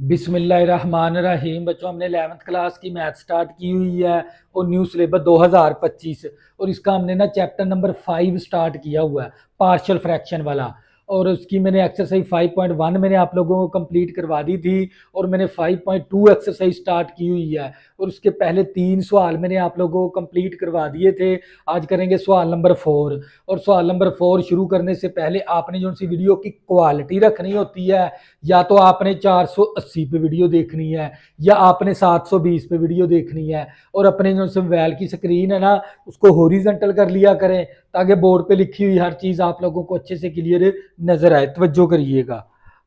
बिस्मिल्लाहिर्रहमानिर्रहीम। बच्चों, हमने 11th क्लास की मैथ स्टार्ट की हुई है और न्यू सिलेबस 2025 और इसका हमने ना चैप्टर नंबर 5 स्टार्ट किया हुआ है, पार्शियल फ्रैक्शन वाला। और उसकी मैंने एक्सरसाइज 5.1 मैंने आप लोगों को कंप्लीट करवा दी थी और मैंने 5.2 एक्सरसाइज स्टार्ट की हुई है और उसके पहले 3 सवाल मैंने आप लोगों को कंप्लीट करवा दिए थे। आज करेंगे सवाल नंबर 4। और सवाल नंबर 4 शुरू करने से पहले आपने जो सी वीडियो की क्वालिटी रखनी होती है, या तो आपने 480 पे वीडियो देखनी है या आपने 720 पे वीडियो देखनी है। और अपने जो मोबाइल की स्क्रीन है ना, उसको हॉरिजॉन्टल कर लिया करें ताकि बोर्ड पे लिखी हुई हर चीज़ आप लोगों को अच्छे से क्लियर नजर आए। तवज्जो करिएगा।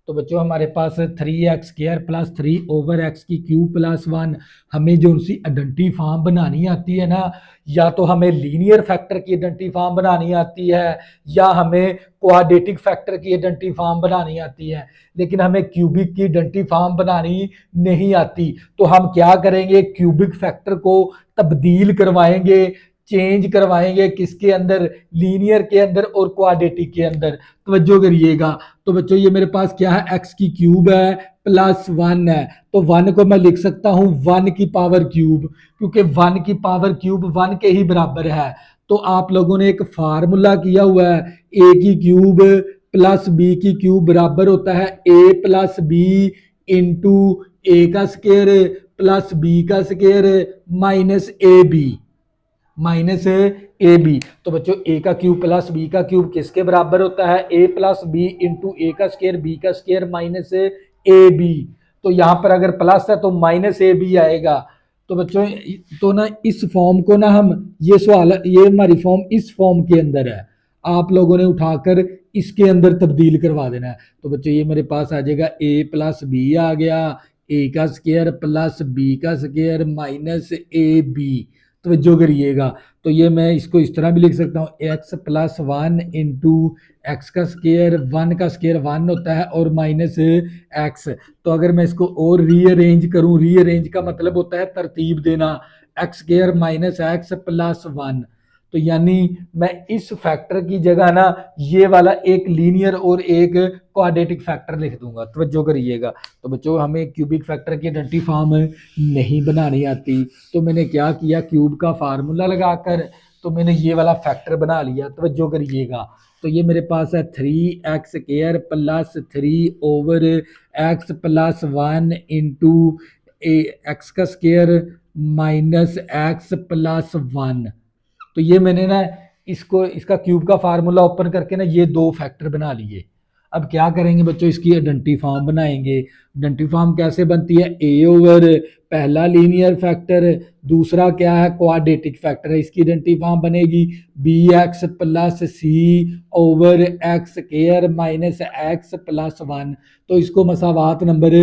तो बच्चों, हमारे पास 3x² प्लस 3/x³ प्लस 1 हमें जो उनकी आइडेंटिटी फॉर्म बनानी आती है ना, या तो हमें लीनियर फैक्टर की आइडेंटिटी फॉर्म बनानी आती है या हमें क्वाड्रेटिक फैक्टर की आइडेंटिटी फॉर्म बनानी आती है, लेकिन हमें क्यूबिक की आइडेंटिटी फॉर्म बनानी नहीं आती। तो हम क्या करेंगे, क्यूबिक फैक्टर को तब्दील करवाएंगे, चेंज करवाएंगे किसके अंदर, लीनियर के अंदर और क्वाड्रेटिक के अंदर। तवज्जो करिएगा। तो बच्चों, ये मेरे पास क्या है, एक्स की क्यूब है प्लस 1 है, तो 1 को मैं लिख सकता हूं 1 की पावर क्यूब, क्योंकि 1 की पावर क्यूब 1 के ही बराबर है। तो आप लोगों ने एक फार्मूला किया हुआ है, ए की क्यूब प्लस बी की क्यूब बराबर होता है A plus B into A का स्केयर प्लस बी का square minus A B, minus A B. तो बच्चों, ए का क्यूब प्लस बी का क्यूब किसके बराबर होता है, A plus B into A का स्केयर बी का स्केयर माइनस ए बी। तो यहां पर अगर प्लस है तो माइनस ए बी आएगा। तो बच्चों, तो ना इस फॉर्म को ना हम, ये सवाल, ये हमारी फॉर्म इस फॉर्म के अंदर है, आप लोगों ने उठाकर इसके अंदर तब्दील करवा देना है। तो बच्चों, ये मेरे पास आ जाएगा ए प्लस बी आ गया, ए का स्केयर प्लस बी का स्केयर माइनस ए बी। तो जो करिएगा, तो ये मैं इसको इस तरह भी लिख सकता हूँ, एक्स प्लस 1 इंटू एक्स का स्केयर, 1 का स्केयर 1 होता है और माइनस एक्स। तो अगर मैं इसको और रीअरेंज करूँ, रीअरेंज का मतलब होता है तरतीब देना, x square minus x plus 1। तो यानी मैं इस फैक्टर की जगह ना ये वाला एक लीनियर और एक क्वाड्रेटिक फैक्टर लिख दूंगा। तवज्जो करिएगा। तो बच्चों, हमें क्यूबिक फैक्टर की आइडेंटिटी फॉर्म नहीं बनानी आती, तो मैंने क्या किया, क्यूब का फार्मूला लगाकर तो मैंने ये वाला फैक्टर बना लिया। तवज्जो करिएगा। तो ये मेरे पास है 3x² plus 3/x plus 1 into x का स्केयर माइनस एक्स प्लस 1। तो ये मैंने ना इसको, इसका क्यूब का फार्मूला ओपन करके ना ये दो फैक्टर बना लिए। अब क्या करेंगे बच्चों, इसकी आइडेंटिटी फॉर्म बनाएंगे। आइडेंटिटी फॉर्म कैसे बनती है, ए ओवर पहला लीनियर फैक्टर, दूसरा क्या है, क्वाड्रेटिक फैक्टर है, इसकी आइडेंटिटी फॉर्म बनेगी B x plus C over x square minus x plus 1। तो इसको मसावात नंबर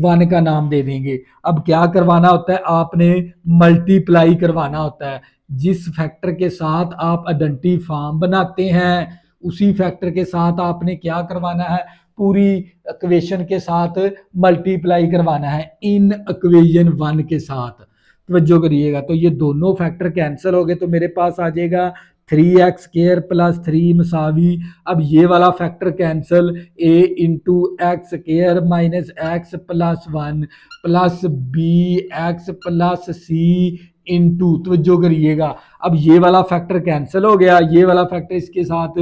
1 का नाम दे देंगे। अब क्या करवाना होता है, आपने मल्टीप्लाई करवाना होता है। जिस फैक्टर के साथ आप आइडेंटिटी फॉर्म बनाते हैं उसी फैक्टर के साथ आपने क्या करवाना है, पूरी इक्वेशन के साथ मल्टीप्लाई करवाना है इन इक्वेशन 1 के साथ। तवज्जो करिएगा। तो ये दोनों फैक्टर कैंसिल हो गए, तो मेरे पास आ जाएगा 3x² प्लस 3 मसावी, अब ये वाला factor cancel, a into x square minus x plus 1 plus B x plus C into, तवज्जो करिएगा। अब ये वाला फैक्टर कैंसिल हो गया, ये वाला फैक्टर इसके साथ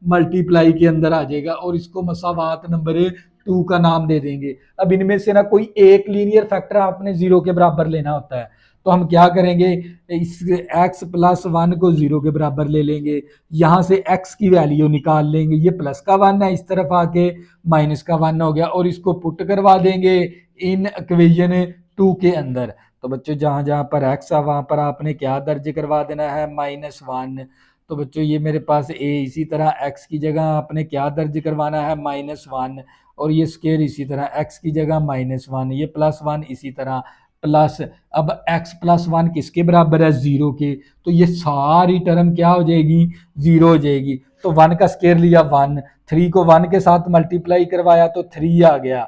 मल्टीप्लाई के अंदर आ जाएगा और इसको मसावात नंबर 2 का नाम दे देंगे। अब इनमें से ना कोई एक लीनियर फैक्टर आपने 0 के बराबर लेना होता है। तो हम क्या करेंगे, इस x प्लस 1 को 0 के बराबर ले लेंगे, यहां से x की वैल्यू निकाल लेंगे, ये प्लस का 1 है, इस तरफ आके माइनस का 1 हो गया और इसको पुट करवा देंगे इन इक्वेशन 2 के अंदर। तो बच्चों, जहां जहां पर x है वहां पर आपने क्या दर्ज करवा देना है, -1। तो बच्चों, ये मेरे पास a, इसी तरह x की जगह आपने क्या दर्ज करवाना है, -1, और ये स्केयर इसी तरह x की जगह -1, ये +1 इसी तरह प्लस। अब x प्लस 1 किसके बराबर है, 0 के, तो ये सारी टर्म क्या हो जाएगी, 0 हो जाएगी। तो 1 का स्केयर लिया 1, 3 को 1 के साथ मल्टीप्लाई करवाया तो 3 आ गया।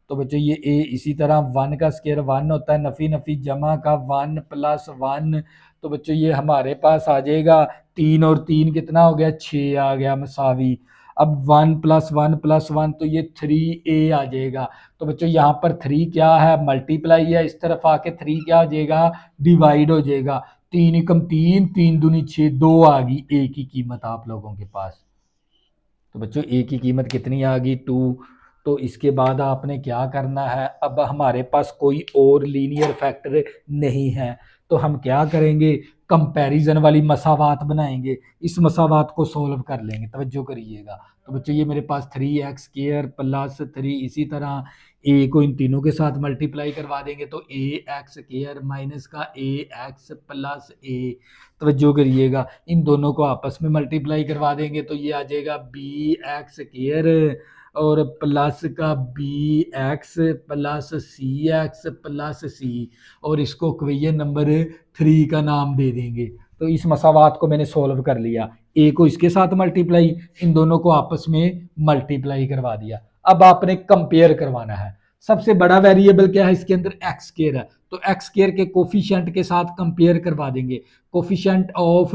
तो बच्चों, ये a इसी तरह 1 का स्केयर 1 होता है, नफी नफी जमा का 1 प्लस 1। तो बच्चों, ये हमारे पास आ जाएगा 3 और 3 कितना हो गया, 6 आ गया मसावी। अब 1 + 1 + 1 तो ये 3a आ जाएगा। तो बच्चों यहाँ पर 3 क्या है, मल्टीप्लाई है, इस तरफ आके 3 क्या हो जाएगा, डिवाइड हो जाएगा। 3 एकम 3, 3 दूनी 6, 2 आ गई ए की कीमत आप लोगों के पास। तो बच्चों ए की कीमत कितनी आ गई, 2। तो इसके बाद आपने क्या करना है, अब हमारे पास कोई और लीनियर फैक्टर नहीं है, तो हम क्या करेंगे, कंपैरिजन वाली मसावात बनाएंगे, इस मसावात को सोल्व कर लेंगे। तवज्जो करिएगा। तो बच्चों ये मेरे पास 3x² + 3, इसी तरह ए को इन तीनों के साथ मल्टीप्लाई करवा देंगे तो ax² माइनस का ax + a। तवज्जो करिएगा, इन दोनों को आपस में मल्टीप्लाई करवा देंगे तो ये आ जाएगा bx² और प्लस का bx + cx + c, और इसको इक्वेशन नंबर 3 का नाम दे देंगे। तो इस मसावात को मैंने सॉल्व कर लिया, ए को इसके साथ मल्टीप्लाई, इन दोनों को आपस में मल्टीप्लाई करवा दिया। अब आपने कंपेयर करवाना है। सबसे बड़ा वेरिएबल क्या है इसके अंदर, x² है, तो x² के कोफिशिएंट के साथ कंपेयर करवा देंगे। कोफिशिएंट ऑफ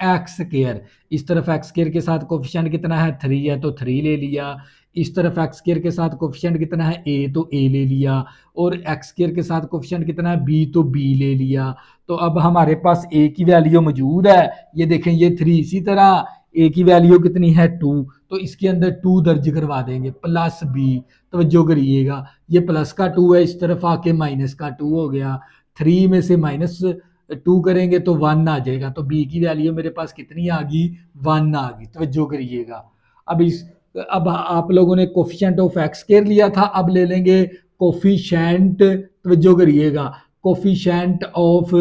x², इस तरफ x² के साथ कोफिशिएंट कितना है, 3 है, तो 3 ले लिया। इस तरफ x² के साथ कोफिशिएंट कितना है, a, तो a ले लिया। और x² के साथ कोफिशिएंट कितना है, b, तो b ले लिया। तो अब हमारे पास a की वैल्यू मौजूद है, ये देखें ये 3, इसी तरह a की वैल्यू कितनी है, 2, तो इसके अंदर 2 दर्ज करवा देंगे प्लस b। तवज्जो करिएगा, ये प्लस का 2 है, इस तरफ आके माइनस का 2 हो गया। 3 में से -2 करेंगे तो 1 आ जाएगा, तो b की वैल्यू मेरे पास कितनी आ गई, 1 आ गई। तवज्जो करिएगा। अब आप लोगों ने कोफिशिएंट ऑफ x² लिया था, अब ले लेंगे कोफिशिएंट, तवज्जो करिएगा, कोफिशिएंट ऑफ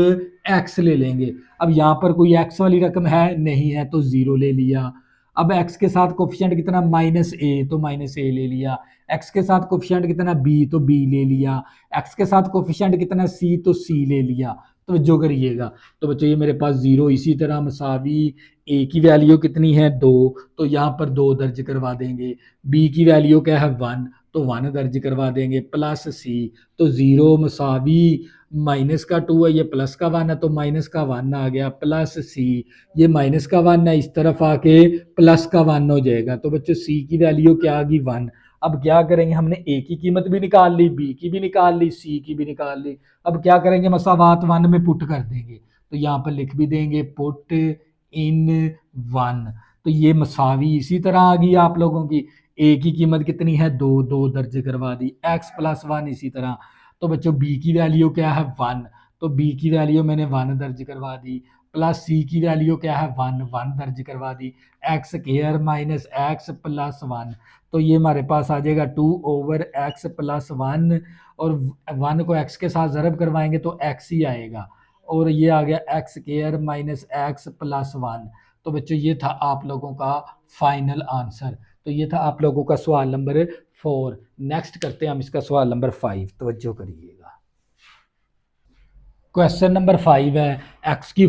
x ले लेंगे। अब यहाँ पर कोई x वाली रकम है नहीं है, तो 0 ले लिया। अब x के साथ कोफिशिएंट कितना, -a, तो -a ले लिया। x के साथ कोफिशिएंट कितना, b, तो b ले लिया। x के साथ कोफिशिएंट कितना, c, तो c ले लिया। तो जो करिएगा, तो बच्चों ये मेरे पास 0, इसी तरह मसावी a की वैल्यू कितनी है, 2, तो यहाँ पर 2 दर्ज करवा देंगे। b की वैल्यू क्या है, 1, तो 1 दर्ज करवा देंगे। प्लस c, तो 0 मसावी माइनस का 2 है, ये प्लस का 1 है, तो माइनस का 1 आ गया। प्लस c, ये माइनस का 1 है, इस तरफ आके प्लस का 1 हो जाएगा। तो बच्चों c की वैल्यू क्या आ गई, 1। अब क्या करेंगे, हमने a की कीमत भी निकाल ली, b की भी निकाल ली, c की भी निकाल ली। अब क्या करेंगे, मसावात 1 में पुट कर देंगे, तो यहाँ पर लिख भी देंगे पुट इन 1। तो ये मसावी इसी तरह आ गई आप लोगों की। a की कीमत कितनी है, 2, 2 दर्ज करवा दी। x + 1 इसी तरह। तो बच्चों b की वैल्यू क्या है, 1, तो b की वैल्यू मैंने 1 दर्ज करवा दी। प्लस c की वैल्यू क्या है, 1, 1 दर्ज करवा दी। x² माइनस x + 1, तो ये हमारे पास आ जाएगा 2/x + 1, और 1 को x के साथ ज़रब करवाएंगे तो x ही आएगा, और ये आ गया x² माइनस x + 1। तो बच्चों ये था आप लोगों का फाइनल आंसर। तो ये था आप लोगों का सवाल नंबर 4। नेक्स्ट करते हैं हम इसका सवाल नंबर 5। तवज्जो करिएगा। क्वेश्चन नंबर 5 है, x⁴/x⁴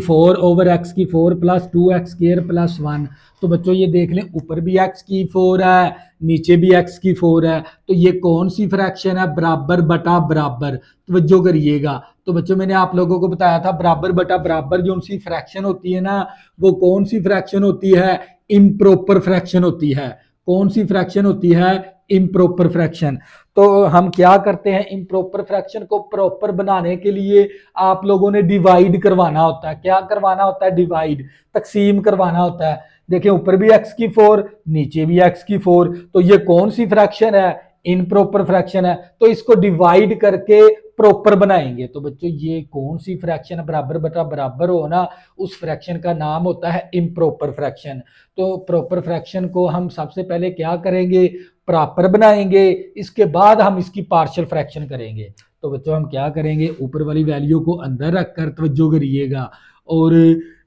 + 2x² + 1। तो बच्चों ये देख लें, ऊपर भी x⁴ है, नीचे भी x⁴ है, तो ये कौन सी फ्रैक्शन है, बराबर बटा बराबर। तवज्जो करिएगा। तो बच्चों मैंने आप लोगों को बताया था बराबर बटा बराबर जो सी फ्रैक्शन होती है ना, वो कौन सी फ्रैक्शन होती है, इम्प्रॉपर फ्रैक्शन होती है। कौन सी फ्रैक्शन होती है, इम्प्रॉपर फ्रैक्शन। तो हम क्या करते हैं, इम्प्रॉपर फ्रैक्शन को प्रॉपर बनाने के लिए आप लोगों ने डिवाइड करवाना होता है। क्या करवाना होता है, डिवाइड, तकसीम करवाना होता है। देखिए ऊपर भी x⁴, नीचे भी x⁴, तो ये कौन सी फ्रैक्शन है, इनप्रॉपर फ्रैक्शन है, तो इसको डिवाइड करके प्रॉपर बनाएंगे। तो बच्चों ये कौन सी फ्रैक्शन बराबर बटा बराबर हो ना, उस फ्रैक्शन का नाम होता है इम्प्रॉपर फ्रैक्शन। तो प्रॉपर फ्रैक्शन को हम सबसे पहले क्या करेंगे, प्रॉपर बनाएंगे, इसके बाद हम इसकी पार्शियल फ्रैक्शन करेंगे। तो बच्चों हम क्या करेंगे, ऊपर वाली वैल्यू को अंदर रखकर, तवज्जो करिएगा, और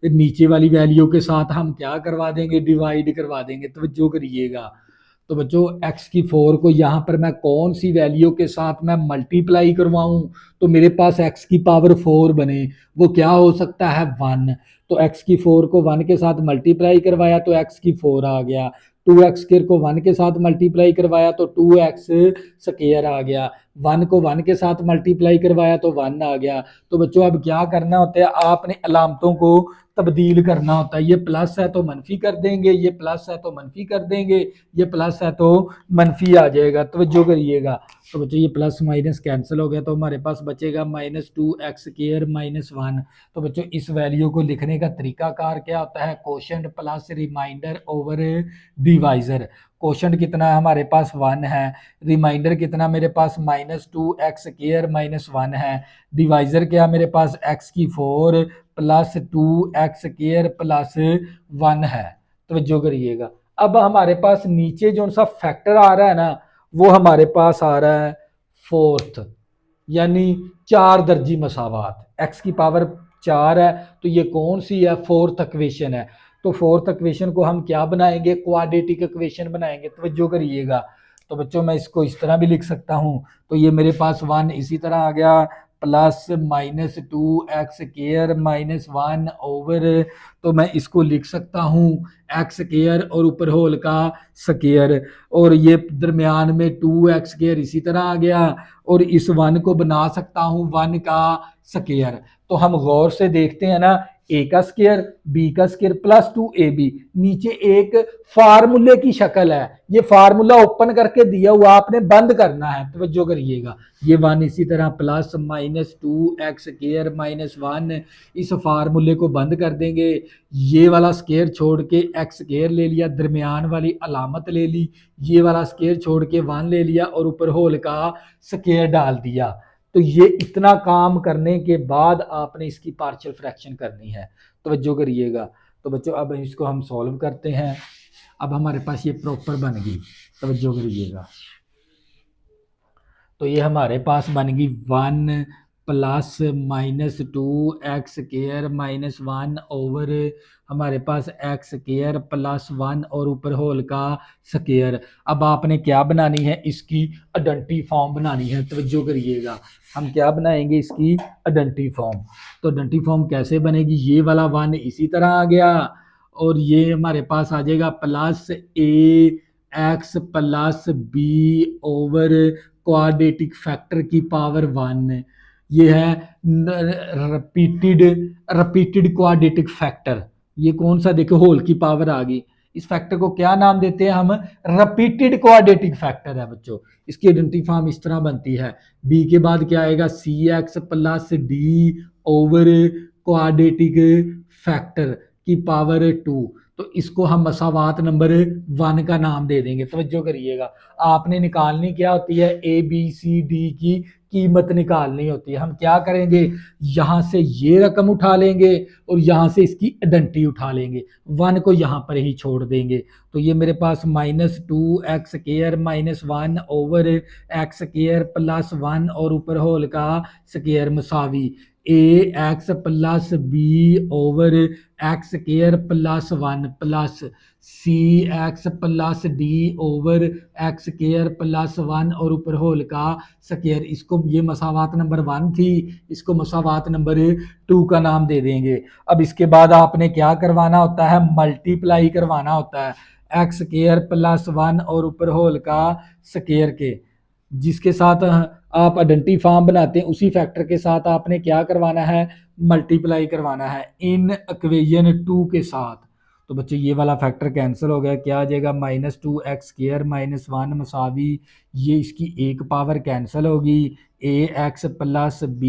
नीचे वाली वैल्यू के साथ हम क्या करवा देंगे, डिवाइड करवा देंगे। तवज्जो करिएगा। तो बच्चों x⁴ को यहाँ पर मैं कौन सी वैल्यू के साथ मैं मल्टीप्लाई करवाऊं, तो मेरे पास x⁴ बने, वो क्या हो सकता है, 1। तो x⁴ को 1 के साथ मल्टीप्लाई करवाया तो x⁴ आ गया। 2x² को 1 के साथ मल्टीप्लाई करवाया तो 2x² आ गया। 1 को 1 के साथ मल्टीप्लाई करवाया तो 1 आ गया। तो बच्चों अब क्या करना होता है, आपने अलामतों को तब्दील करना होता है। ये प्लस है तो मनफी कर देंगे, ये प्लस है तो मनफी कर देंगे, ये प्लस है तो मनफी आ जाएगा। तो जो करिएगा, तो बच्चों ये प्लस माइनस कैंसिल हो गया, तो हमारे पास बचेगा -2x²-1। तो बच्चों इस वैल्यू को लिखने का तरीकाकार क्या होता है, quotient plus remainder over divisor. Quotient कितना है हमारे पास 1 है, रिमाइंडर कितना मेरे पास -2x² - 1 है, डिवाइजर क्या मेरे पास x⁴ प्लस 2x² प्लस 1 है। तो जो करिएगा, अब हमारे पास नीचे जो सा फैक्टर आ रहा है ना, वो हमारे पास आ रहा है फोर्थ, यानी 4 दर्जी मसावात, x की पावर 4 है, तो ये कौन सी है, फोर्थ इक्वेशन है। तो फोर्थ इक्वेशन को हम क्या बनाएंगे, क्वाड्रेटिक इक्वेशन बनाएंगे। तो जो करिएगा, तो बच्चों मैं इसको इस तरह भी लिख सकता हूँ, तो ये मेरे पास 1 इसी तरह आ गया, प्लस -2x² - 1 ओवर, तो मैं इसको लिख सकता हूँ x² और ऊपर होल का स्केयर, और ये दरमियान में 2x² इसी तरह आ गया, और इस 1 को बना सकता हूँ 1 का स्केयर। तो हम गौर से देखते हैं ना, ए का स्केयर, बी का स्केयर प्लस 2ab, नीचे एक फार्मूले की शक्ल है, ये फार्मूला ओपन करके दिया हुआ, आपने बंद करना है। तो जो करिएगा, ये 1 इसी तरह प्लस -2x² - 1, इस फार्मूले को बंद कर देंगे, ये वाला स्केयर छोड़ के x स्केयर ले लिया, दरमियान वाली अलामत ले ली, ये वाला स्केयर छोड़ के 1 ले लिया, और ऊपर होल का स्केयर डाल दिया। तो ये इतना काम करने के बाद आपने इसकी पार्शियल फ्रैक्शन करनी है। तो जो करिएगा, तो बच्चों अब इसको हम सॉल्व करते हैं। अब हमारे पास ये प्रॉपर बन गई, तो जो करिएगा, तो ये हमारे पास बन गई 1 प्लस -2x² - 1 ओवर हमारे पास x² प्लस 1 और ऊपर होल का स्केयर। अब आपने क्या बनानी है, इसकी आइडेंटिटी फॉर्म बनानी है। तो जो करिएगा, हम क्या बनाएंगे, इसकी आइडेंटिटी फॉर्म। तो आइडेंटिटी फॉर्म कैसे बनेगी, ये वाला 1 इसी तरह आ गया, और ये हमारे पास आ जाएगा plus ax plus b over quadratic factor की पावर 1। ये है रिपीटेड क्वाड्रेटिक फैक्टर। ये कौन सा, देखो होल की पावर आ गई, इस फैक्टर को क्या नाम देते हैं हम, रिपीटेड क्वाड्रेटिक फैक्टर है बच्चों। इसकी आइडेंटिटी फॉर्म इस तरह बनती है, बी के बाद क्या आएगा, cx plus D over quadratic factor की पावर 2। तो इसको हम मसावात नंबर 1 का नाम दे देंगे। तवज्जो करिएगा, आपने निकालनी क्या होती है, ए बी सी डी की कीमत निकालनी होती है। हम क्या करेंगे, यहाँ से ये रकम उठा लेंगे और यहाँ से इसकी आइडेंटिटी उठा लेंगे, 1 को यहाँ पर ही छोड़ देंगे। तो ये मेरे पास -2x² - 1 ओवर x² प्लस 1 और ऊपर होल का स्केयर मसावी ax plus b over x² plus 1 plus cx plus d over x² plus 1 और ऊपर होल का स्केयर। इसको, ये मसावात नंबर 1 थी, इसको मसावात नंबर 2 का नाम दे देंगे। अब इसके बाद आपने क्या करवाना होता है, मल्टीप्लाई करवाना होता है x² प्लस 1 और ऊपर होल का स्केयर के, जिसके साथ आप आइडेंटिटी फॉर्म बनाते हैं, उसी फैक्टर के साथ आपने क्या करवाना है, मल्टीप्लाई करवाना है इन इक्वेशन 2 के साथ। तो बच्चे ये वाला फैक्टर कैंसिल हो गया, क्या आ जाएगा, -2x² - 1 मसावी, ये इसकी एक पावर कैंसिल होगी, ax plus b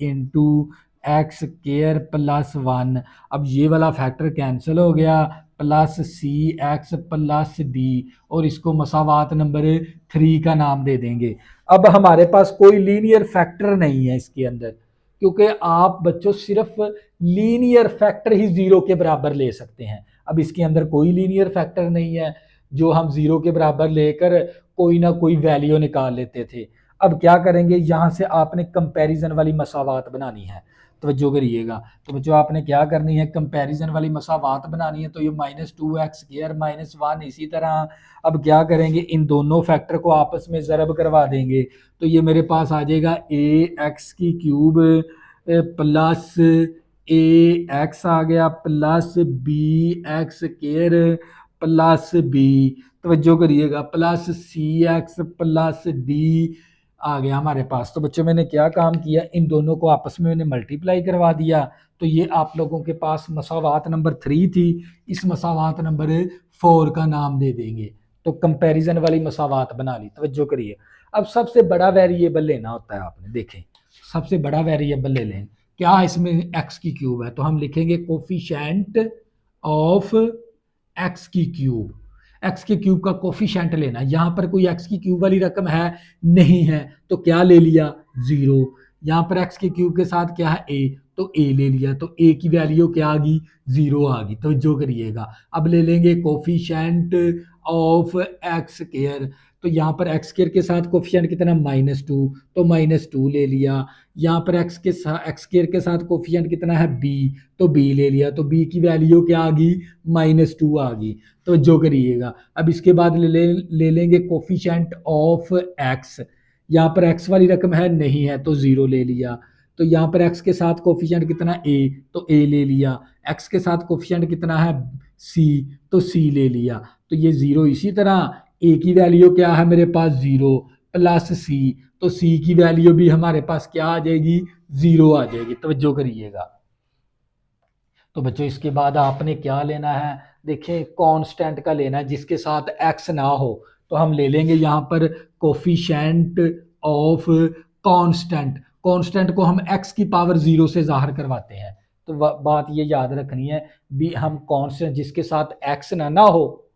into x² plus 1। अब ये वाला फैक्टर कैंसिल हो गया, प्लस cx प्लस d, और इसको मसावात नंबर 3 का नाम दे देंगे। अब हमारे पास कोई लीनियर फैक्टर नहीं है इसके अंदर, क्योंकि आप बच्चों सिर्फ लीनियर फैक्टर ही 0 के बराबर ले सकते हैं। अब इसके अंदर कोई लीनियर फैक्टर नहीं है जो हम 0 के बराबर लेकर कोई ना कोई वैल्यू निकाल लेते थे। अब क्या करेंगे, यहाँ से आपने कंपैरिजन वाली मसावात बनानी है। तो करिएगा, तो बच्चों आपने क्या करनी है, कंपैरिजन वाली मसावात बनानी है। तो ये -2x² - 1 इसी तरह। अब क्या करेंगे, इन दोनों फैक्टर को आपस में ज़रब करवा देंगे। तो ये मेरे पास आ जाएगा ax³ प्लस ax आ गया प्लस bx² प्लस b। तवज्जो करिएगा, प्लस cx प्लस d आ गया हमारे पास। तो बच्चों मैंने क्या काम किया, इन दोनों को आपस में मैंने मल्टीप्लाई करवा दिया। तो ये आप लोगों के पास मसावात नंबर 3 थी, इस मसावात नंबर 4 का नाम दे देंगे। तो कंपैरिजन वाली मसावात बना ली। तवज्जो करिए, अब सबसे बड़ा वेरिएबल लेना होता है आपने, देखें सबसे बड़ा वेरिएबल ले लें। क्या है इसमें, एक्स की क्यूब है, तो हम लिखेंगे कोफिशिएंट ऑफ एक्स की क्यूब। एक्स के क्यूब का कोफिशिएंट लेना, यहाँ पर कोई एक्स की क्यूब वाली रकम है नहीं है, तो क्या ले लिया, जीरो। यहाँ पर एक्स के क्यूब के साथ क्या है, ए, तो ए ले लिया, तो ए की वैल्यू क्या आ गई, जीरो आ गई। तो जो करिएगा, अब ले लेंगे कोफिशिएंट ऑफ एक्स स्क्वायर। तो यहाँ पर एक्स स्क्वायर के साथ कोफिशिएंट कितना, -2, तो -2 ले लिया। यहाँ पर एक्स स्क्वायर के साथ कोफिशिएंट कितना है, बी, तो बी ले लिया। तो बी की वैल्यू क्या आ गई, -2 आ गई। तो जो करिएगा, अब इसके बाद ले लेंगे कोफिशिएंट ऑफ एक्स। यहाँ पर एक्स वाली रकम है नहीं है, तो जीरो ले लिया। तो यहाँ पर एक्स के साथ कोफिशिएंट कितना, ए, तो ए ले लिया। एक्स के साथ कोफिशिएंट कितना है, सी, तो सी ले लिया। तो ये जीरो, इसी तरह ए की वैल्यू क्या है मेरे पास, जीरो प्लस सी, तो सी की वैल्यू भी हमारे पास क्या आ जाएगी, जीरो आ जाएगी। तवज्जो करिएगा। तो बच्चों इसके बाद आपने क्या लेना है, देखिए कांस्टेंट का लेना है जिसके साथ एक्स ना हो। तो हम ले लेंगे यहाँ पर कोफिशिएंट ऑफ कांस्टेंट। कांस्टेंट को हम एक्स की पावर जीरो से जाहिर करवाते हैं। तो बात ये याद रखनी है भी, हम कांस्टेंट जिसके साथ एक्स ना हो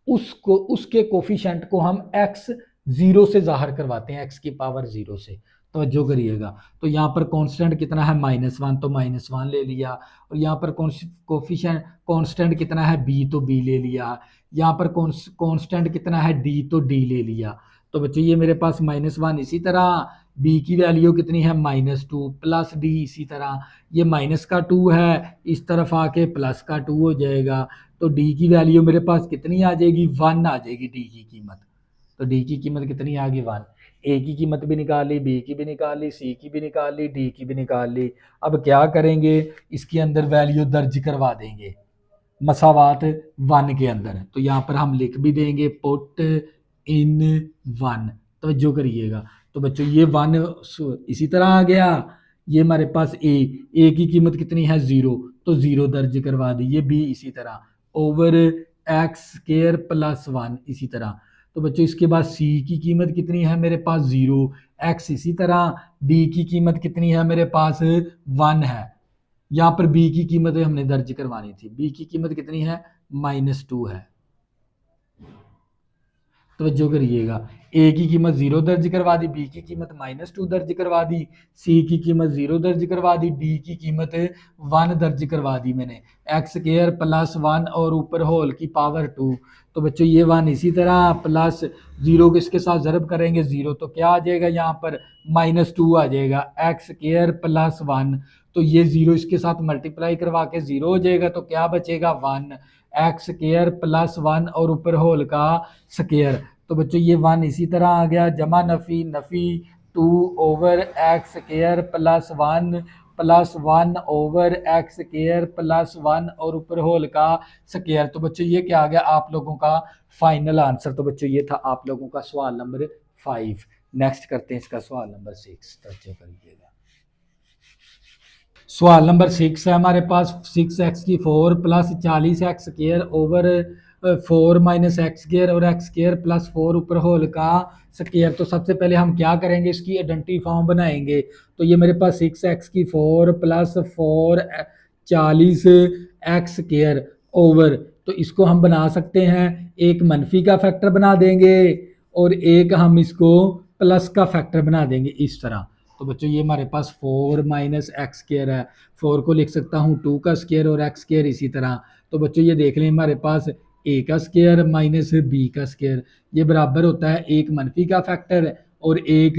उसको, उसके कोफिशिएंट को हम एक्स जीरो से जाहिर करवाते हैं, एक्स की पावर जीरो से। तो जो करिएगा, तो यहाँ पर कांस्टेंट कितना है, -1, तो -1 ले लिया। और यहाँ पर कोफिशिएंट कांस्टेंट कितना है, बी, तो बी ले लिया। यहाँ पर कांस्टेंट कितना है, डी, तो डी ले लिया। तो बच्चों ये मेरे पास -1, इसी तरह बी की वैल्यू कितनी है, -2 प्लस डी, इसी तरह ये -2 है, इस तरफ आके +2 हो जाएगा। तो डी की वैल्यू मेरे पास कितनी आ जाएगी, 1 आ जाएगी डी की कीमत। तो डी की कीमत कितनी आ गई, 1। ए की कीमत भी निकाल ली, बी की भी निकाल ली, सी की भी निकाल ली, डी की भी निकाल ली। अब क्या करेंगे, इसके अंदर वैल्यू दर्ज करवा देंगे मसावात 1 के अंदर। तो यहाँ पर हम लिख भी देंगे पुट इन 1। तो जो करिएगा, तो बच्चों ये 1 इसी तरह आ गया। ये हमारे पास ए की कीमत कितनी है, 0, तो 0 दर्ज करवा दी। ये बी इसी तरह ओवर एक्स स्क्वायर प्लस 1, इसी तरह। तो बच्चों इसके बाद सी की कीमत कितनी है मेरे पास, 0, एक्स इसी तरह। डी की कीमत कितनी है मेरे पास, 1 है। यहाँ पर बी की कीमत हमने दर्ज करवानी थी, बी की कीमत कितनी है, -2 है। तो जो करिएगा, ए की कीमत 0 दर्ज करवा दी, बी की कीमत -2 दर्ज करवा दी, सी की कीमत 0 दर्ज करवा दी, डी की कीमत 1 दर्ज करवा दी मैंने। एक्स स्क्वायर प्लस 1 और ऊपर होल की पावर 2। तो बच्चों ये 1 इसी तरह प्लस 0 किसके साथ ज़रब करेंगे, 0, तो क्या आ जाएगा यहाँ पर, -2 आ जाएगा। एक्स स्क्वायर प्लस 1, तो ये 0 इसके साथ मल्टीप्लाई करवा के 0 हो जाएगा, तो क्या बचेगा, 1। एक्स स्क्वायर प्लस 1 और ऊपर होल का स्क्वायर। तो बच्चों ये 1 इसी तरह आ गया, जमा नफ़ी नफ़ी 2 over x square plus 1 over x square plus 1 और ऊपर होल का स्क्वायर। तो बच्चों ये क्या आ गया, आप लोगों का फाइनल आंसर। तो बच्चों ये था आप लोगों का सवाल नंबर 5। नेक्स्ट करते हैं इसका सवाल नंबर 6। तो करिएगा, सवाल नंबर 6 है हमारे पास, 6x की 4 plus 40x square over 4 minus x square और एक्स स्क्वायर प्लस 4 ऊपर होल का स्क्वायर। तो सबसे पहले हम क्या करेंगे, इसकी आइडेंटिटी फॉर्म बनाएंगे। तो ये मेरे पास 6x की 4 प्लस 4 40 एक्स स्क्वायर ओवर, तो इसको हम बना सकते हैं, एक मनफी का फैक्टर बना देंगे और एक हम इसको प्लस का फैक्टर बना देंगे, इस तरह। तो बच्चों ये हमारे पास 4 माइनस एक्स स्क्वायर है, 4 को लिख सकता हूँ 2 का स्क्वायर और एक्स स्क्वायर इसी तरह। तो बच्चों ये देख लें, हमारे पास ए का स्क्वायर माइनस बी का स्क्वायर, ये बराबर होता है एक मनफी का फैक्टर और एक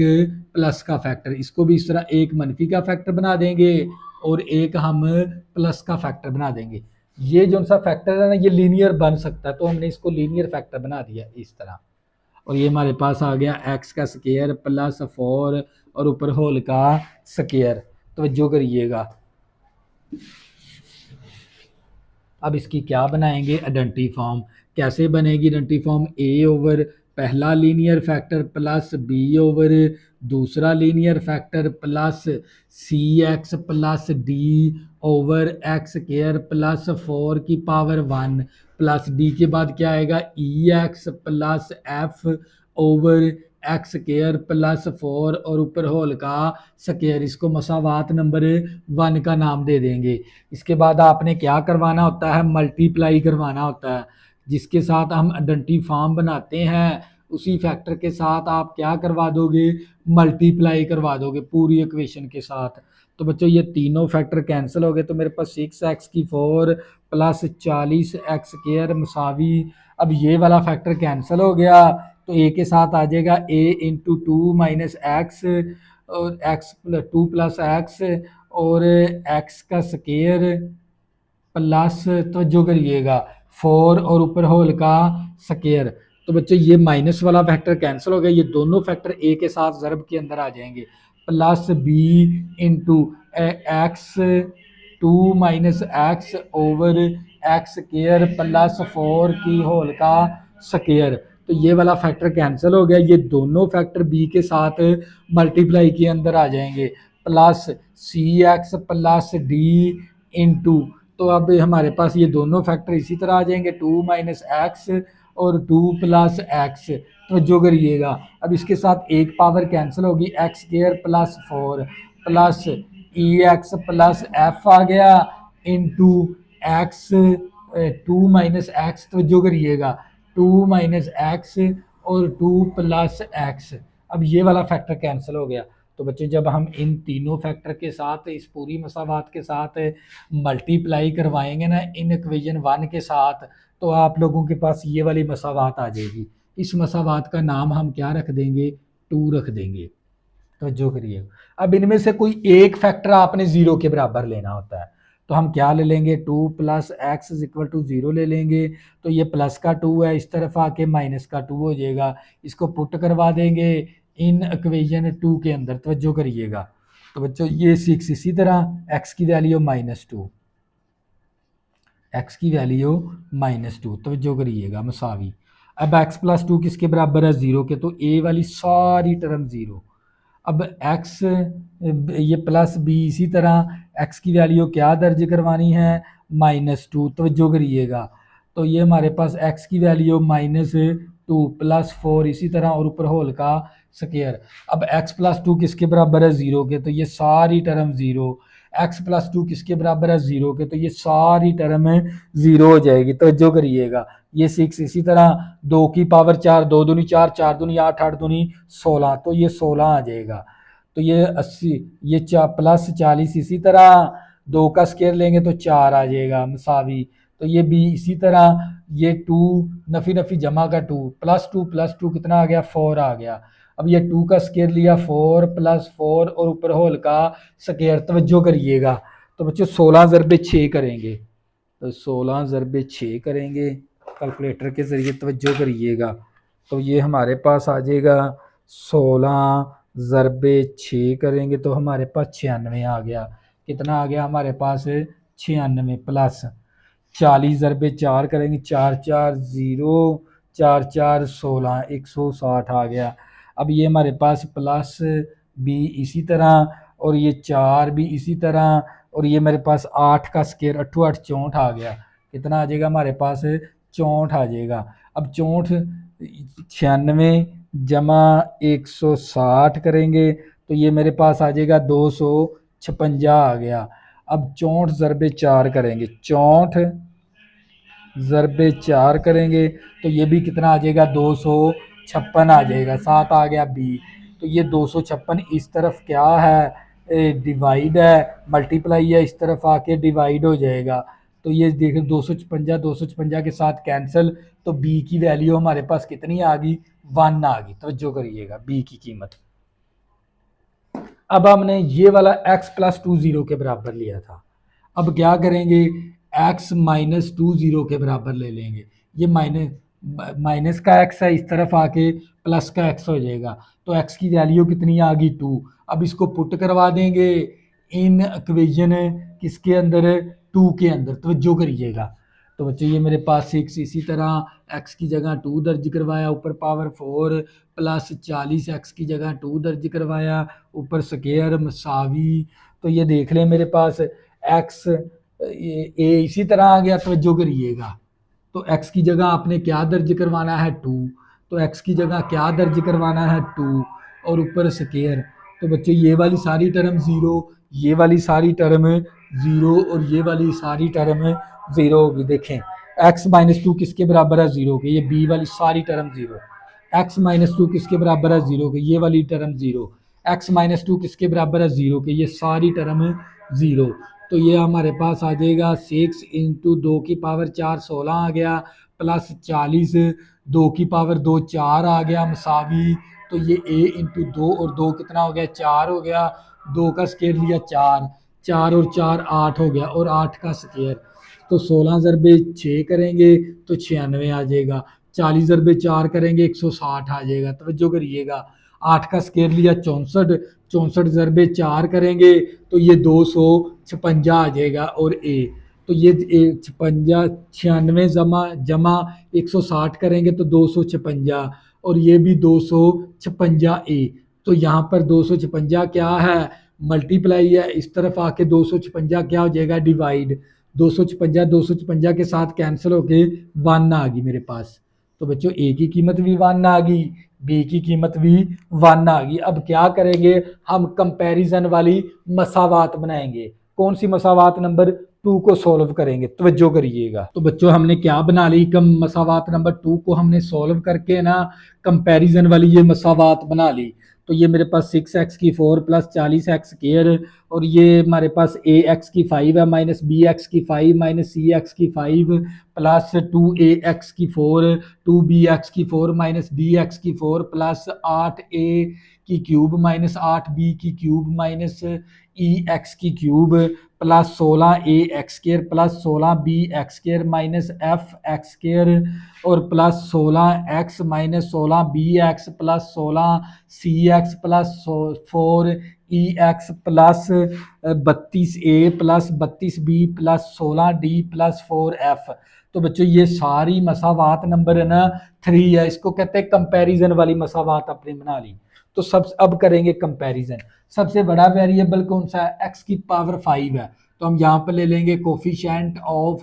प्लस का फैक्टर। इसको भी इस तरह एक मनफी का फैक्टर बना देंगे और एक हम प्लस का फैक्टर बना देंगे। ये जो सा फैक्टर है ना, ये लीनियर बन सकता है, तो हमने इसको लीनियर फैक्टर बना दिया इस तरह। और ये हमारे पास आ गया एक्स का स्क्वायर प्लस 4 और ऊपर होल का स्क्वायर। तो जो करिएगा, अब इसकी क्या बनाएंगे आइडेंटिटी फॉर्म। कैसे बनेगी आइडेंटिटी फॉर्म, ए ओवर पहला linear factor plus B over दूसरा linear factor plus C x plus D over x square plus 4 की पावर 1 प्लस डी के बाद क्या आएगा E x plus F over x square plus 4 और ऊपर whole का स्क्वायर। इसको मसावात नंबर 1 का नाम दे देंगे। इसके बाद आपने क्या करवाना होता है, मल्टीप्लाई करवाना होता है, जिसके साथ हम आइडेंटिटी बनाते हैं उसी फैक्टर के साथ आप क्या करवा दोगे, मल्टीप्लाई करवा दोगे पूरी इक्वेशन के साथ। तो बच्चों ये तीनों फैक्टर कैंसिल हो गए, तो मेरे पास 6x4 प्लस 40x² मसावी, अब ये वाला फैक्टर कैंसिल हो गया तो ए के साथ आ जाएगा a इंटू 2 माइनस एक्स और x प्लस 2 प्लस एक्स और x का स्क्वायर प्लस, तो जो करिएगा 4 और ऊपर होल का स्क्वायर। तो बच्चों ये माइनस वाला फैक्टर कैंसिल हो गया, ये दोनों फैक्टर ए के साथ ज़रब के अंदर आ जाएंगे, plus B into x 2 minus x over x square plus 4 की होल का स्क्वायर। तो ये वाला फैक्टर कैंसिल हो गया, ये दोनों फैक्टर बी के साथ मल्टीप्लाई के अंदर आ जाएंगे, plus C x plus D into, तो अब हमारे पास ये दोनों फैक्टर इसी तरह आ जाएंगे 2 माइनस एक्स और 2 प्लस एक्स। तो जो करिएगा अब इसके साथ एक पावर कैंसिल होगी, एक्स स्क्वायर प्लस 4 प्लस ई एक्स प्लस एफ आ गया इंटू एक्स 2 माइनस एक्स, तो जो करिएगा 2 माइनस एक्स और 2 प्लस एक्स। अब ये वाला फैक्टर कैंसिल हो गया। तो बच्चे जब हम इन तीनों फैक्टर के साथ इस पूरी मसावात के साथ मल्टीप्लाई करवाएंगे ना इन इक्वेशन 1 के साथ, तो आप लोगों के पास ये वाली मसावात आ जाएगी। इस मसावात का नाम हम क्या रख देंगे, 2 रख देंगे। तो जो करिए अब इनमें से कोई एक फैक्टर आपने 0 के बराबर लेना होता है, तो हम क्या ले लेंगे 2 plus x is equal to 0 ले लेंगे। तो ये प्लस का 2 है, इस तरफ आके माइनस का 2 हो जाएगा, इसको पुट करवा देंगे इन इक्वेशन 2 के अंदर। तवज्जो करिएगा, तो बच्चों ये 6 इसी तरह एक्स की वैल्यू -2, एक्स की वैल्यू -2, तवज्जो करिएगा मसावी। अब x प्लस 2 किसके बराबर है, 0 के, तो a वाली सारी टर्म 0। अब x ये प्लस बी, इसी तरह x की वैल्यू क्या दर्ज करवानी है, -2, तवज्जो करिएगा। तो ये हमारे पास x की वैल्यू -2 प्लस 4 इसी तरह और ऊपर होल का स्क्वायर। अब x प्लस 2 किसके बराबर है, 0 के, तो ये सारी टर्म 0। x प्लस 2 किसके बराबर है, 0 के, तो ये सारी टर्म 0 हो जाएगी। तो जो करिएगा ये 6 इसी तरह 2 की पावर 4, 2 दूनी 4, 4 दूनी 8, 8 दूनी 16, तो ये 16 आ जाएगा। तो ये 80, ये प्लस 40 इसी तरह 2 का स्क्वायर लेंगे तो 4 आ जाएगा मसावी। तो ये भी इसी तरह ये 2 नफी नफी जमा का 2 प्लस 2 कितना आ गया, 4 आ गया। अब ये 2 का स्क्वायर लिया 4 प्लस 4 और ऊपर होल का स्क्वायर। तवज्जो करिएगा, तो बच्चों 16 ज़रबे 6 करेंगे, तो 16 ज़रबे 6 करेंगे कैलकुलेटर के ज़रिए। तवज्जो करिएगा, तो ये हमारे पास आ जाएगा 16 ज़रबे 6 करेंगे तो हमारे पास 96 आ गया। कितना आ गया हमारे पास, 96 प्लस 40 ज़रबे 4 करेंगे, 4 4 0, 4 4 16, 160 आ गया। अब ये हमारे पास प्लस बी इसी तरह और ये 4 भी इसी तरह और ये मेरे पास 8 का स्क्वायर 8 8 64 आ गया। कितना आ जाएगा हमारे पास, 64 आ जाएगा। अब 64 96 जमा 160 करेंगे तो ये मेरे पास आ जाएगा 256 आ गया। अब 64 ज़रबे 4 करेंगे, 64 ज़रबे 4 करेंगे तो ये भी कितना आ जाएगा, 256 आ जाएगा। 7 आ गया बी, तो ये 256 इस तरफ क्या है, डिवाइड है, मल्टीप्लाई है, इस तरफ आके डिवाइड हो जाएगा। तो ये देखो 256 के साथ कैंसिल, तो बी की वैल्यू हमारे पास कितनी आ गई, 1 आ गई। तो जो करिएगा बी की कीमत। अब हमने ये वाला x प्लस 2 0 के बराबर लिया था, अब क्या करेंगे, x माइनस 2 0 के बराबर ले लेंगे। ये माइनस का x है, इस तरफ आके प्लस का x हो जाएगा, तो x की वैल्यू कितनी आ गई, 2। अब इसको पुट करवा देंगे इन इक्वेशन किसके अंदर, 2 के अंदर। तो जो करिएगा तो बच्चों ये मेरे पास 6 इसी तरह एक्स की जगह 2 दर्ज करवाया, ऊपर पावर 4 प्लस 40 एक्स की जगह 2 दर्ज करवाया, ऊपर स्केयर मसावी। तो ये देख लें मेरे पास एक्स ए इसी तरह आ गया, तवज्जो करिएगा। तो x की जगह आपने क्या दर्ज करवाना है 2, तो x की जगह क्या दर्ज करवाना है 2 और ऊपर स्केयर। तो बच्चों ये वाली सारी टर्म ज़ीरो, ये वाली सारी टर्म ज़ीरो और ये वाली सारी टर्म ज़ीरो होगी। देखें x-2 किसके बराबर है 0 के, ये b वाली सारी टर्म ज़ीरो। x-2 किसके बराबर है 0 के, ये वाली टर्म ज़ीरो। x-2 किसके बराबर है 0 के, ये सारी टर्म ज़ीरो। तो ये हमारे पास आ जाएगा 6 इंटू 2 की पावर 4 16 आ गया, प्लस 40 2 की पावर 2 4 आ गया मसावी। तो ये a इंटू 2 और 2 कितना हो गया 4 हो गया, 2 का स्केयर लिया 4, 4 और 4 8 हो गया और 8 का स्केयर। तो 16 ज़रबे 6 करेंगे तो 96 आ जाएगा, 40 ज़रबे 4 करेंगे 160 आ जाएगा। तवज्जो करिएगा, 8 का स्केयर लिया 64, 64 ज़रबे 4 करेंगे तो ये 256 आ जाएगा। और ए तो ये 56 96 जमा जमा 160 करेंगे तो 256 और ये भी 256 ए। तो यहाँ पर 256 क्या है मल्टीप्लाई है, इस तरफ आके 256 क्या हो जाएगा डिवाइड, 256 के साथ कैंसिल होके 1 आ गई मेरे पास। तो बच्चों ए की कीमत भी 1 आ गई, बी की कीमत भी 1 आ गई। अब क्या करेंगे हम कंपैरिजन वाली मसावात बनाएंगे। कौन सी मसावात नंबर 2 को सॉल्व करेंगे, तवज्जो करिएगा। तो बच्चों हमने क्या बना ली, कम मसावात नंबर 2 को हमने सॉल्व करके ना कंपैरिजन वाली ये मसावात बना ली। तो ये मेरे पास 6x की 4 प्लस 40x स्क्वायर और ये हमारे पास ax की 5 है माइनस bx की 5 माइनस cx की 5 प्लस 2ax की 4 2bx की 4 माइनस dx की 4 प्लस 8a की क्यूब माइनस 8b की क्यूब माइनस ex की cube plus 16ax square plus 16bx square minus fx square और plus 16x minus 16bx plus 16cx plus 4ex plus 32a plus 32b plus 16d plus 4f। तो बच्चों ये सारी मसावात number है ना 3 है, इसको कहते हैं कंपैरिजन वाली मसावात आपने बना ली। तो सब अब करेंगे कंपैरिजन। सबसे बड़ा वेरिएबल कौन सा है, x की पावर 5 है, तो हम यहाँ पर ले लेंगे कोफिशिएंट ऑफ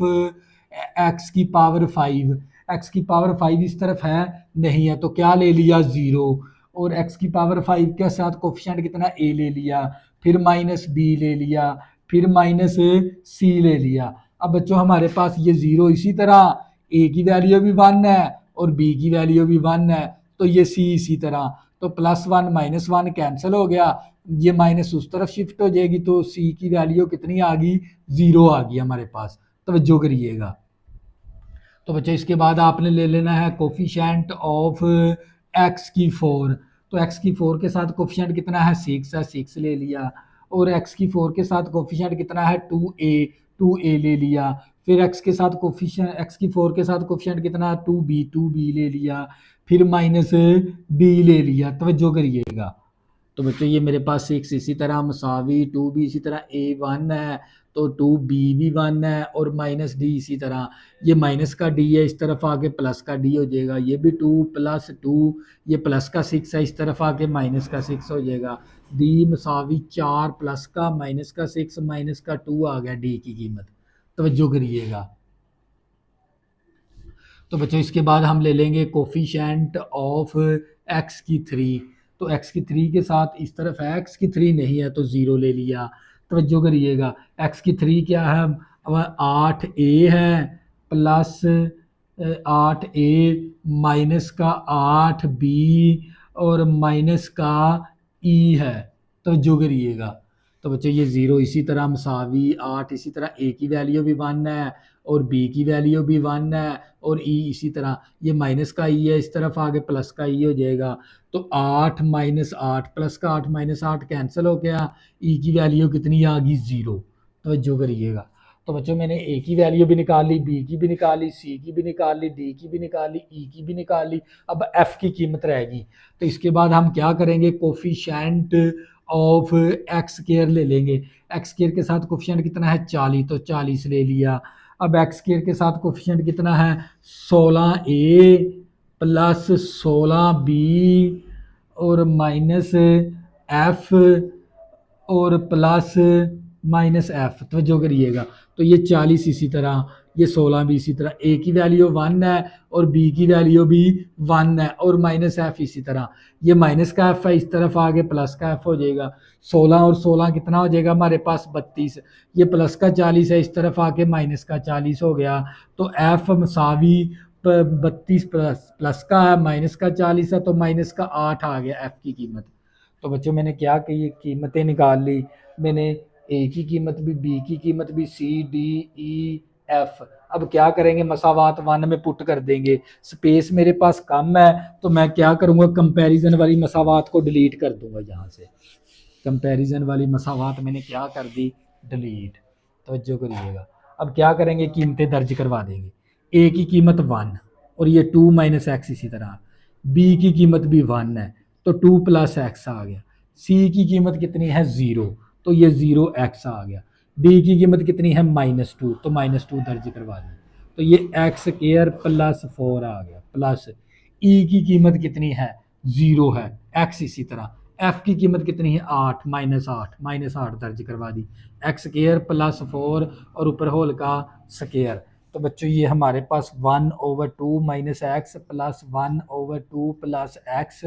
x की पावर 5। x की पावर 5 इस तरफ है नहीं है तो क्या ले लिया 0 और x की पावर 5 के साथ कोफिशिएंट कितना a ले लिया, फिर माइनस b ले लिया, फिर माइनस c ले लिया। अब बच्चों हमारे पास ये 0 इसी तरह a की वैल्यू भी 1 है और b की वैल्यू भी 1 है, तो ये c इसी तरह। तो +1 -1 कैंसिल हो गया, ये माइनस उस तरफ शिफ्ट हो जाएगी तो c की वैल्यू कितनी आ गई 0 आ गई हमारे पास। तवज्जो करिएगा। तो बच्चों इसके बाद आपने ले लेना है कोफिशिएंट ऑफ x की 4। तो x की 4 के साथ कोफिशिएंट कितना है 6 है, 6 ले लिया और x की 4 के साथ कोफिशिएंट कितना है 2a ले लिया। फिर x के साथ कोफिशिएंट x की 4 के साथ कोफिशिएंट कितना है 2b ले लिया, फिर माइनस b ले लिया। तवज्जो करिएगा। तो बच्चों ये मेरे पास 6 इसी तरह मसावी 2b इसी तरह a 1 है तो 2b भी 1 है और माइनस d इसी तरह, ये माइनस का d है इस तरफ आके प्लस का d हो जाएगा, ये भी 2 प्लस 2 ये प्लस का 6 है इस तरफ आके माइनस का 6 हो जाएगा। d मसावी 4 प्लस का माइनस का 6 माइनस का 2 आ गया d की कीमत। तवज्जो करिएगा। तो बच्चों इसके बाद हम ले लेंगे कोफिशिएंट ऑफ x की 3। तो x की 3 के साथ इस तरफ है, x की 3 नहीं है तो 0 ले लिया। तवज्जो करिएगा, x की 3 क्या है अब 8a है प्लस 8a माइनस का 8b और माइनस का e है। तवज्जो करिएगा। तो बच्चों ये 0 इसी तरह मसावी 8 इसी तरह a की वैल्यू भी 1 है और b की वैल्यू भी 1 है और e इसी तरह, ये माइनस का e है इस तरफ आगे प्लस का e हो जाएगा। तो 8 माइनस 8 प्लस का 8 माइनस 8 कैंसिल हो गया, e की वैल्यू कितनी आ गई 0। तवज्जो करिएगा। तो बच्चों मैंने a की वैल्यू भी निकाल ली, b की भी निकाल ली, c की भी निकाल ली, d की भी निकाल ली, e की भी निकाल ली, अब f की कीमत रहेगी। तो इसके बाद हम क्या करेंगे कोफिशिएंट ऑफ एक्स स्क्वायर ले लेंगे। एक्स स्क्वायर के साथ कोफिशिएंट कितना है 40 तो 40 ले लिया। अब एक्स स्क्वायर के साथ कोफिशिएंट कितना है 16a प्लस 16b और माइनस एफ और प्लस माइनस एफ। तो जो करिएगा तो ये 40 इसी तरह, ये 16 भी इसी तरह, ए की वैल्यू 1 है और बी की वैल्यू भी 1 है और माइनस एफ इसी तरह, ये माइनस का एफ है इस तरफ आगे प्लस का एफ हो जाएगा। 16 और 16 कितना हो जाएगा हमारे पास 32, ये प्लस का 40 है इस तरफ आके माइनस का 40 हो गया। तो एफ मसावी 32 प्लस का है माइनस का 40 है, तो माइनस का 8 आ गया एफ की कीमत। तो बच्चों मैंने क्या कि ये कीमतें निकाल ली, मैंने ए की कीमत भी, बी की कीमत भी, सी डी ई एफ। अब क्या करेंगे, मसावात 1 में पुट कर देंगे, स्पेस मेरे पास कम है तो मैं क्या करूँगा, कंपैरिजन वाली मसावात को डिलीट कर दूंगा। यहाँ से कंपैरिजन वाली मसावात मैंने क्या कर दी, डिलीट। तवज्जो करिएगा। अब क्या करेंगे, कीमतें दर्ज करवा देंगे। ए की कीमत 1 और ये 2 माइनस एक्स इसी तरह, बी की कीमत भी 1 है तो 2 प्लस एक्स आ गया, सी की कीमत कितनी है 0 तो ये 0 एक्स आ गया, डी की कीमत कितनी है -2 तो -2 दर्ज करवा दी, तो ये एक्स स्क्वायर प्लस 4 आ गया, प्लस ई की कीमत कितनी है 0 है, एक्स इसी तरह, एफ की कीमत कितनी है 8 -8 दर्ज करवा दी, एक्स स्क्वायर प्लस 4 और ऊपर होल का स्क्वायर। तो बच्चों ये हमारे पास 1/2 minus x plus 1/2 plus x,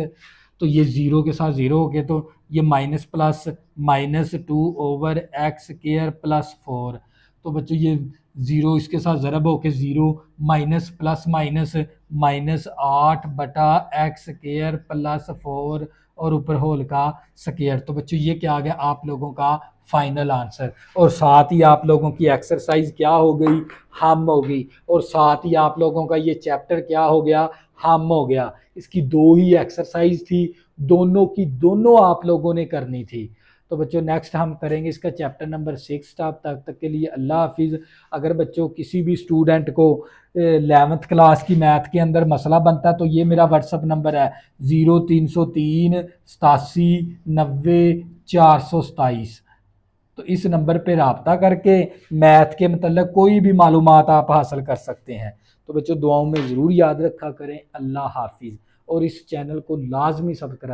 तो ये 0 के साथ 0 हो गया, तो ये माइनस प्लस -2/x² प्लस 4। तो बच्चों ये 0 इसके साथ ज़रब होके 0 minus plus minus -8/x² plus 4 और ऊपर होल का स्क्वायर। तो बच्चों ये क्या आ गया आप लोगों का फाइनल आंसर, और साथ ही आप लोगों की एक्सरसाइज क्या हो गई, हम हो गई, और साथ ही आप लोगों का ये चैप्टर क्या हो गया, हम हो गया। इसकी 2 ही एक्सरसाइज थी, दोनों की दोनों आप लोगों ने करनी थी। तो बच्चों नेक्स्ट हम करेंगे इसका चैप्टर नंबर 6। तब तक के लिए अल्लाह हाफिज़। अगर बच्चों किसी भी स्टूडेंट को 11th क्लास की मैथ के अंदर मसला बनता है तो ये मेरा व्हाट्सअप नंबर है 0303 87 90 427। तो इस नंबर पे रब्ता करके मैथ के मतलब कोई भी मालूमात आप हासिल कर सकते हैं। तो बच्चों दुआओं में ज़रूर याद रखा करें। अल्लाह हाफिज़। और इस चैनल को लाजमी सब्सक्राइब